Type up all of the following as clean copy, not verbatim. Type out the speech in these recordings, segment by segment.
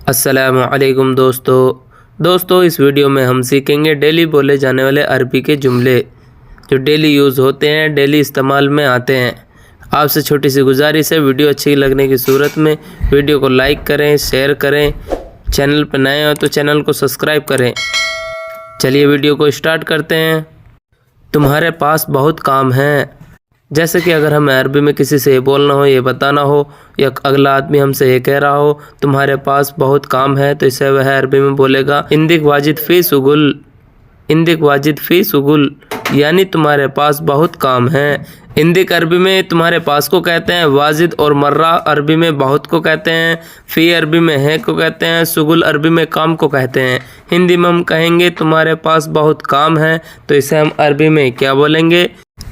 السلام علیکم دوستو اس ویڈیو میں ہم سیکھیں گے ڈیلی بولے جانے والے عربی کے جملے جو ڈیلی یوز ہوتے ہیں، ڈیلی استعمال میں آتے ہیں۔ آپ سے چھوٹی سی گزارش ہے، ویڈیو اچھی لگنے کی صورت میں ویڈیو کو لائک کریں، شیئر کریں، چینل پر نئے ہو تو چینل کو سبسکرائب کریں۔ چلیے ویڈیو کو اسٹارٹ کرتے ہیں۔ تمہارے پاس بہت کام ہیں، جیسے کہ اگر ہمیں عربی میں کسی سے یہ بولنا ہو، یہ بتانا ہو، یا اگلا آدمی ہم سے یہ کہہ رہا ہو تمہارے پاس بہت کام ہے، تو اسے وہ عربی میں بولے گا عندک واجد فی شغل، عندک واجد فی شغل، یعنی تمہارے پاس بہت کام ہے۔ عندک عربی میں تمہارے پاس کو کہتے ہیں، واجد اور مرہ عربی میں بہت کو کہتے ہیں، فی عربی میں ہے کو کہتے ہیں، شغل عربی میں کام کو کہتے ہیں۔ ہندی میں ہم کہیں گے تمہارے پاس بہت کام ہے، تو اسے ہم عربی میں کیا بولیں گے؟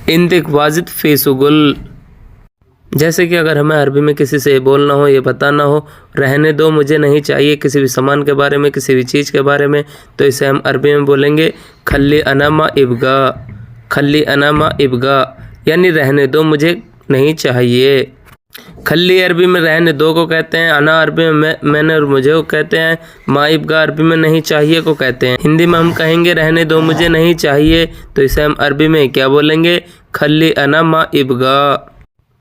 عندک واجد فی شغل۔ جیسے کہ اگر ہمیں عربی میں کسی سے یہ بولنا ہو، یہ بتانا ہو رہنے دو مجھے نہیں چاہیے کسی بھی سامان کے بارے میں، کسی بھی چیز کے بارے میں، تو اسے ہم عربی میں بولیں گے خلی انا ما ابگا، خلی انا ما ابگا، یعنی رہنے دو مجھے نہیں چاہیے۔ خلی عربی میں رہنے دو کو کہتے ہیں، انا عربی میں میں نے اور مجھے کو کہتے ہیں، ما ابگا عربی میں نہیں چاہیے کو کہتے ہیں۔ ہندی میں ہم کہیں گے رہنے دو مجھے نہیں چاہیے، تو اسے ہم عربی میں کیا بولیں گے؟ خلی انا ما ابگا۔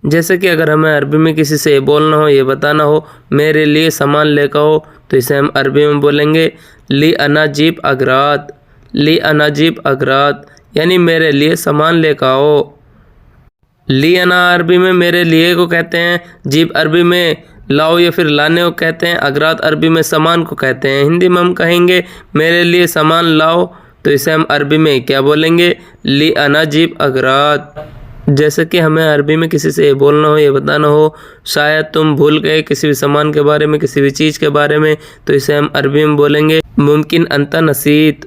جیسے کہ اگر ہمیں عربی میں کسی سے یہ بولنا ہو، یہ بتانا ہو میرے لیے سامان لے کر آؤ، تو اسے ہم عربی میں بولیں گے لی انا جیب اگرات، لی انا جیب اگرات، یعنی میرے لیے سامان لے کر آؤ۔ لی انا عربی میں میرے لیے کو کہتے ہیں، جیب عربی میں لاؤ یا پھر لانے کو کہتے ہیں، اگرات عربی میں سامان کو کہتے ہیں۔ ہندی میں ہم کہیں گے میرے لیے سامان لاؤ، تو اسے ہم عربی میں کیا بولیں گے؟ لی انا جیب اگرات۔ جیسے کہ ہمیں عربی میں کسی سے یہ بولنا ہو، یہ بتانا ہو شاید تم بھول گئے کسی بھی سامان کے بارے میں، کسی بھی چیز کے بارے میں، تو اسے ہم عربی میں بولیں گے ممکن انت نسیت،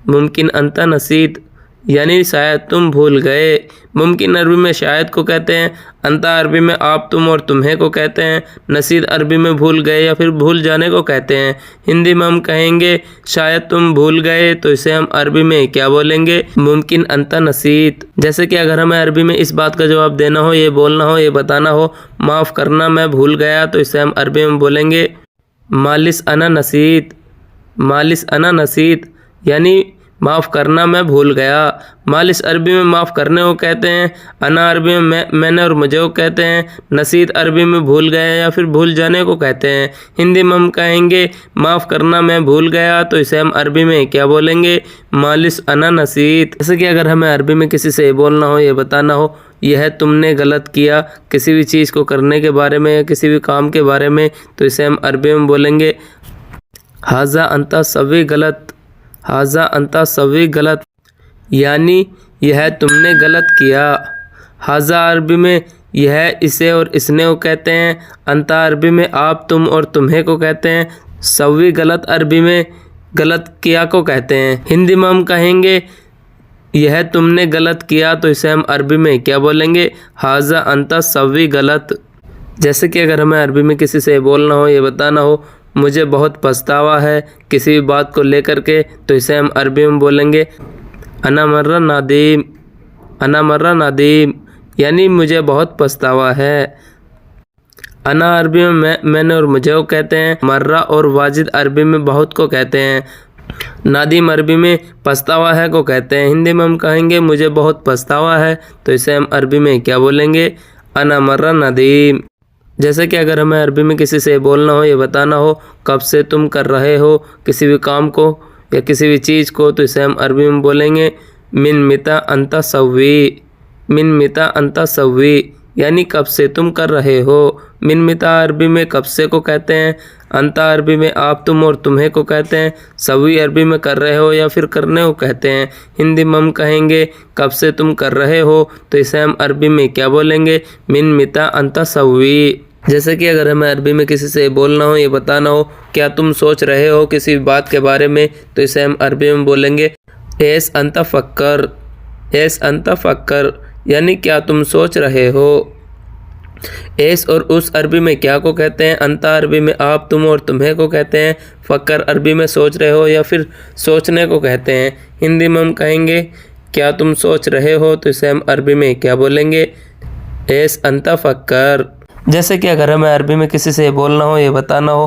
ممکن انت نسیت، یعنی شاید تم بھول گئے۔ ممکن عربی میں شاید کو کہتے ہیں، انت عربی میں آپ تم اور تمہیں کو کہتے ہیں، نسیت عربی میں بھول گئے یا پھر بھول جانے کو کہتے ہیں۔ ہندی میں ہم کہیں گے شاید تم بھول گئے، تو اسے ہم عربی میں کیا بولیں گے؟ ممکن انت نسیت۔ جیسے کہ اگر ہمیں عربی میں اس بات کا جواب دینا ہو، یہ بولنا ہو، یہ بتانا ہو معاف کرنا میں بھول گیا، تو اسے ہم عربی میں بولیں گے مالس انا نسیت، مالس انا نسیت، یعنی معاف کرنا میں بھول گیا۔ مالس عربی میں معاف کرنے کو کہتے ہیں، انا عربی میں میں نے اور مجھے کو کہتے ہیں، نسیت عربی میں بھول گئے یا پھر بھول جانے کو کہتے ہیں۔ ہندی میں ہم کہیں گے معاف کرنا میں بھول گیا، تو اسے ہم عربی میں کیا بولیں گے؟ مالس انا نسیت۔ جیسے کہ اگر ہمیں عربی میں کسی سے یہ بولنا ہو، یہ بتانا ہو یہ ہے تم نے غلط کیا کسی بھی چیز کو کرنے کے بارے میں یا کسی بھی کام کے بارے میں، تو اسے ہم عربی میں بولیں گے ھذا انت سوی غلط، ھذا انت سوی غلط، یعنی یہ ہے تم نے غلط کیا۔ ھذا عربی میں یہ ہے اسے اور اس نے کو کہتے ہیں، انت عربی میں آپ تم اور تمہیں کو کہتے ہیں، سوی غلط عربی میں غلط کیا کو کہتے ہیں۔ ہندی میں ہم کہیں گے یہ ہے تم نے غلط کیا، تو اسے ہم عربی میں کیا بولیں گے؟ ھذا انت سوی غلط۔ جیسے کہ اگر ہمیں عربی میں کسی سے یہ بولنا ہو، یہ بتانا ہو مجھے بہت پچھتاوا ہے کسی بھی بات کو لے کر کے، تو اسے ہم عربی میں بولیں گے انا مرہ نادیم، انا مرہ نادیم، یعنی مجھے بہت پچھتاوا ہے۔ انا عربی میں میں نے اور مجھے کو کہتے ہیں، مرہ اور واجد عربی میں بہت کو کہتے ہیں، نادیم عربی میں پچھتاوا ہے کو کہتے ہیں۔ ہندی میں ہم کہیں گے مجھے بہت پچھتاوا ہے، تو اسے ہم عربی میں کیا بولیں گے؟ انا مرہ ندیم۔ جیسے کہ اگر ہمیں عربی میں کسی سے بولنا ہو، یہ بتانا ہو کب سے تم کر رہے ہو کسی بھی کام کو یا کسی بھی چیز کو، تو اسے ہم عربی میں بولیں گے من متی انت سوی، من متی انت سوی، یعنی کب سے تم کر رہے ہو۔ من متی عربی میں کب سے کو کہتے ہیں، انت عربی میں آپ تم اور تمہیں کو کہتے ہیں، سوی عربی میں کر رہے ہو یا پھر کرنے کو کہتے ہیں۔ ہندی میں ہم کہیں گے کب سے تم کر رہے ہو، تو اسے ہم عربی میں کیا بولیں گے؟ من متی انت سوی۔ جیسے کہ اگر ہمیں عربی میں کسی سے بولنا ہو، یہ بتانا ہو کیا تم سوچ رہے ہو کسی بھی بات کے بارے میں، تو اسے ہم عربی میں بولیں گے ایس انت فکر، ایس انت فکر، یعنی کیا تم سوچ رہے ہو۔ ایس اور اس عربی میں کیا کو کہتے ہیں، انت عربی میں آپ تم اور تمہیں کو کہتے ہیں، فکر عربی میں سوچ رہے ہو یا پھر سوچنے کو کہتے ہیں۔ ہندی میں ہم کہیں گے کیا تم سوچ رہے ہو، تو اسے ہم عربی میں کیا بولیں گے؟ ایس انت فکر۔ جیسے کہ اگر ہمیں عربی میں کسی سے یہ بولنا ہو، یہ بتانا ہو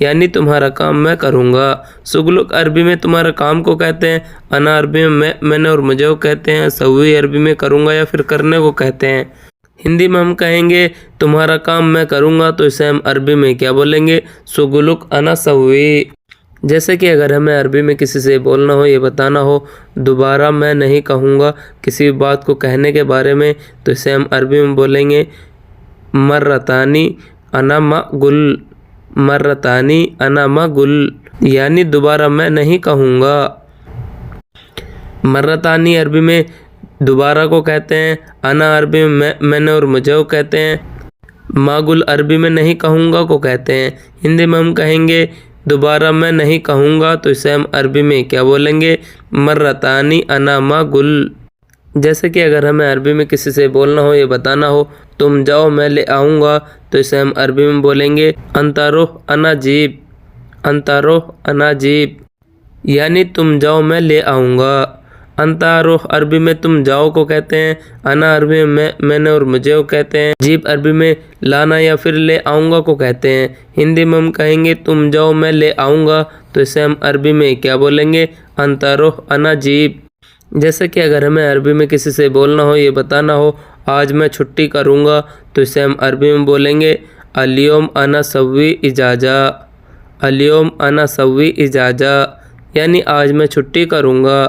یعنی تمہارا کام میں کروں گا۔ سغلق عربی میں تمہارا کام کو کہتے ہیں، انا عربی میں میں نے اور مجھے کو کہتے ہیں، سوی عربی میں کروں گا یا پھر کرنے کو کہتے ہیں۔ ہندی میں ہم کہیں گے تمہارا کام میں کروں گا تو اسے ہم عربی میں کیا بولیں گے؟ سغلق انا سوی۔ جیسے کہ اگر ہمیں عربی میں کسی سے بولنا ہو، یہ بتانا ہو دوبارہ میں نہیں کہوں گا کسی بات کو کہنے کے بارے میں، تو اسے ہم عربی میں بولیں گے مرتانی انا ما گل، مرتانی انا ما گل، یعنی دوبارہ میں نہیں کہوں گا۔ مرتانی عربی میں دوبارہ کو کہتے ہیں، انا عربی میں میں نے اور مجھے کو کہتے ہیں، ما گل عربی میں نہیں کہوں گا کو کہتے ہیں۔ ہندی میں ہم کہیں گے دوبارہ میں نہیں کہوں گا تو اسے ہم عربی میں کیا بولیں گے؟ مرتانی انا ما گل۔ جیسے کہ اگر ہمیں عربی میں کسی سے بولنا ہو، یہ بتانا ہو تم جاؤ میں لے آؤں گا، تو اسے ہم عربی میں بولیں گے انتا روح انا جیب، انتا روح انا جیب، یعنی تم جاؤ میں لے آؤں گا۔ انتا روح عربی میں تم جاؤ کو کہتے ہیں، انا عربی میں میں نے اور مجھے کو کہتے ہیں، جیب عربی میں لانا یا پھر لے آؤں گا کو کہتے ہیں۔ ہندی میں ہم کہیں گے تم جاؤ میں لے آؤں گا، تو اسے ہم عربی میں کیا بولیں گے؟ انتا روح انا جیب۔ جیسے کہ اگر ہمیں عربی میں کسی سے بولنا ہو، یہ بتانا ہو آج میں چھٹی کروں گا، تو اسے ہم عربی میں بولیں گے الیوم انا سوی اجازہ، الیوم انا سوی اجازہ، یعنی آج میں چھٹی کروں گا۔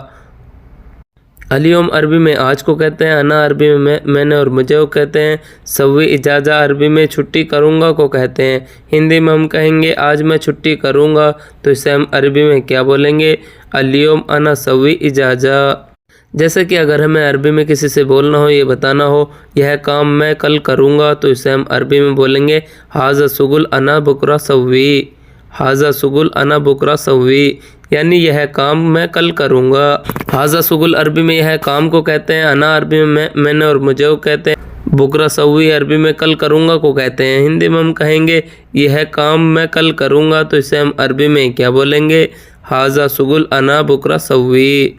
الیوم عربی میں آج کو کہتے ہیں، انا عربی میں میں نے اور مجھے کو کہتے ہیں، سوی اجازہ عربی میں چھٹی کروں گا کو کہتے ہیں۔ ہندی میں ہم کہیں گے آج میں چھٹی کروں گا، تو اسے ہم عربی میں کیا بولیں گے؟ الیوم انا سوی اجازہ۔ جیسے کہ اگر ہمیں عربی میں کسی سے بولنا ہو، یہ بتانا ہو یہ کام میں کل کروں گا، تو اسے ہم عربی میں بولیں گے ھذا شغل انا بکرہ سوی، ھذا شغل انا بکرہ سوی، یعنی یہ کام میں کل کروں گا۔ ھذا شغل عربی میں یہ کام کو کہتے ہیں، انا عربی میں میں نے اور مجھے کو کہتے ہیں، بکرہ سوی عربی میں کل کروں گا کو کہتے ہیں۔ ہندی میں ہم کہیں گے یہ کام میں کل کروں گا، تو اسے ہم عربی میں کیا بولیں گے؟ ھذا شغل انا بکرہ سوی۔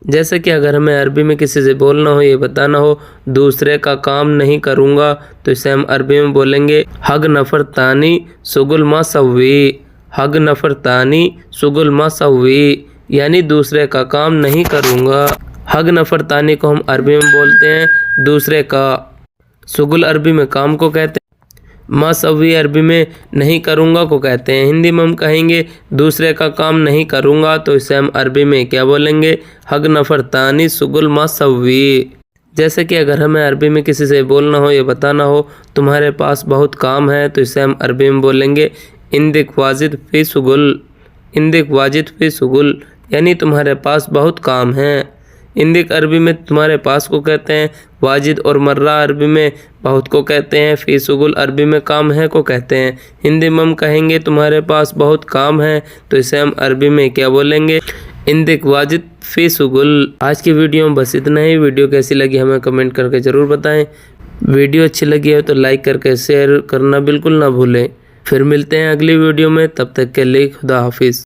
جیسے کہ اگر ہمیں عربی میں کسی سے بولنا ہو، یہ بتانا ہو دوسرے کا کام نہیں کروں گا، تو اسے ہم عربی میں بولیں گے حق نفر تانی شغل ما سوی، حق نفر تانی شغل ما سوی، یعنی دوسرے کا کام نہیں کروں گا۔ حق نفر تانی کو ہم عربی میں بولتے ہیں دوسرے کا، شغل عربی میں کام کو کہتے ہیں، ما سوی عربی میں نہیں کروں گا کو کہتے ہیں۔ ہندی میں ہم کہیں گے دوسرے کا کام نہیں کروں گا، تو اسے ہم عربی میں کیا بولیں گے؟ حق نفر تانی شغل ما سوی۔ جیسے کہ اگر ہمیں عربی میں کسی سے بولنا ہو، یہ بتانا ہو تمہارے پاس بہت کام ہے، تو اسے ہم عربی میں بولیں گے عندک واجد فی شغل، عندک واجد فی شغل، یعنی تمہارے پاس بہت کام ہے۔ عندک عربی میں تمہارے پاس کو کہتے ہیں، واجد اور مرہ عربی میں بہت کو کہتے ہیں، فی شغل عربی میں کام ہے کو کہتے ہیں۔ ہندی میں ہم کہیں گے تمہارے پاس بہت کام ہے، تو اسے ہم عربی میں کیا بولیں گے؟ عندک واجد فی شغل۔ آج کی ویڈیو میں بس اتنا ہی۔ ویڈیو کیسی لگی ہمیں کمنٹ کر کے ضرور بتائیں۔ ویڈیو اچھی لگی ہے تو لائک کر کے شیئر کرنا بالکل نہ بھولیں۔ پھر ملتے ہیں اگلی ویڈیو میں، تب تک کے لیے خدا حافظ۔